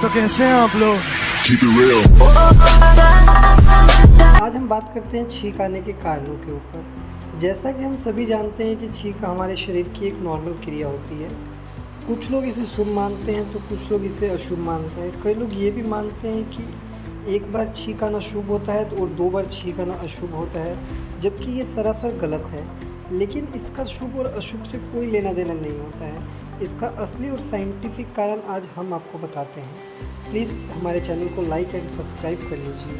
तो कैसे हैं आप लोग? आज हम बात करते हैं छींक आने के कारणों के ऊपर। जैसा कि हम सभी जानते हैं कि छींक हमारे शरीर की एक नॉर्मल क्रिया होती है। कुछ लोग इसे शुभ मानते हैं तो कुछ लोग इसे अशुभ मानते हैं। कई लोग ये भी मानते हैं कि एक बार छींक आना शुभ होता है और 2 बार छींक आना अशुभ होता है, जबकि ये सरासर गलत है। लेकिन इसका शुभ और अशुभ से कोई लेना देना नहीं होता है। इसका असली और साइंटिफिक कारण आज हम आपको बताते हैं। प्लीज़ हमारे चैनल को लाइक एंड सब्सक्राइब कर लीजिए।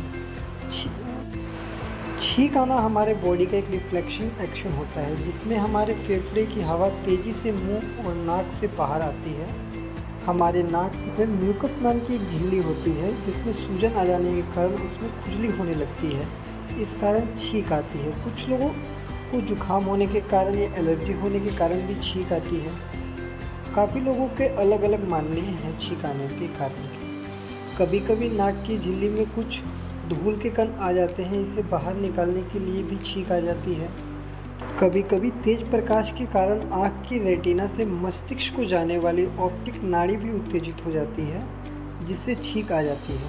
छींक आना हमारे बॉडी का एक रिफ्लेक्शन एक्शन होता है, जिसमें हमारे फेफड़े की हवा तेज़ी से मुंह और नाक से बाहर आती है। हमारे नाक में म्यूकस नाम की एक झिल्ली होती है, जिसमें सूजन आ जाने के कारण उसमें खुजली होने लगती है। इस कारण छींक आती है। कुछ लोगों को जुकाम होने के कारण या एलर्जी होने के कारण भी छींक आती है। काफ़ी लोगों के अलग अलग मानने हैं छींक आने के कारण के। कभी कभी नाक की झिल्ली में कुछ धूल के कण आ जाते हैं, इसे बाहर निकालने के लिए भी छींक आ जाती है। कभी कभी तेज प्रकाश के कारण आँख की रेटिना से मस्तिष्क को जाने वाली ऑप्टिक नाड़ी भी उत्तेजित हो जाती है, जिससे छींक आ जाती है।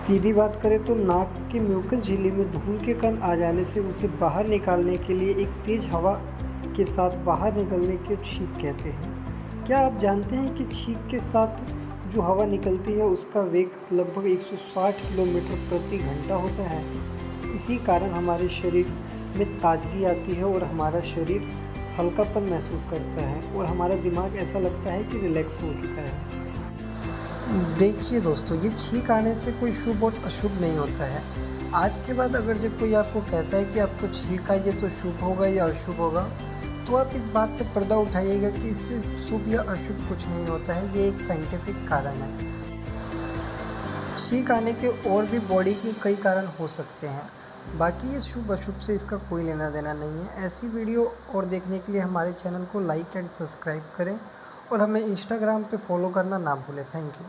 सीधी बात करें तो नाक के म्यूकस झिल्ली में धूल के कण आ जाने से उसे बाहर निकालने के लिए एक तेज हवा के साथ बाहर निकलने को छींक कहते हैं। क्या आप जानते हैं कि छींक के साथ जो हवा निकलती है उसका वेग लगभग 160 किलोमीटर प्रति घंटा होता है। इसी कारण हमारे शरीर में ताजगी आती है और हमारा शरीर हल्कापन महसूस करता है और हमारा दिमाग ऐसा लगता है कि रिलैक्स हो चुका है। देखिए दोस्तों, ये छींक आने से कोई शुभ और अशुभ नहीं होता है। आज के बाद अगर जब कोई आपको कहता है कि आपको छींक आई है तो शुभ होगा या अशुभ होगा, तो आप इस बात से पर्दा उठाइएगा कि इससे शुभ या अशुभ कुछ नहीं होता है। ये एक साइंटिफिक कारण है। छींक आने के और भी बॉडी के कई कारण हो सकते हैं, बाकी ये शुभ अशुभ से इसका कोई लेना देना नहीं है। ऐसी वीडियो और देखने के लिए हमारे चैनल को लाइक एंड सब्सक्राइब करें और हमें इंस्टाग्राम पे फॉलो करना ना भूलें। Thank you.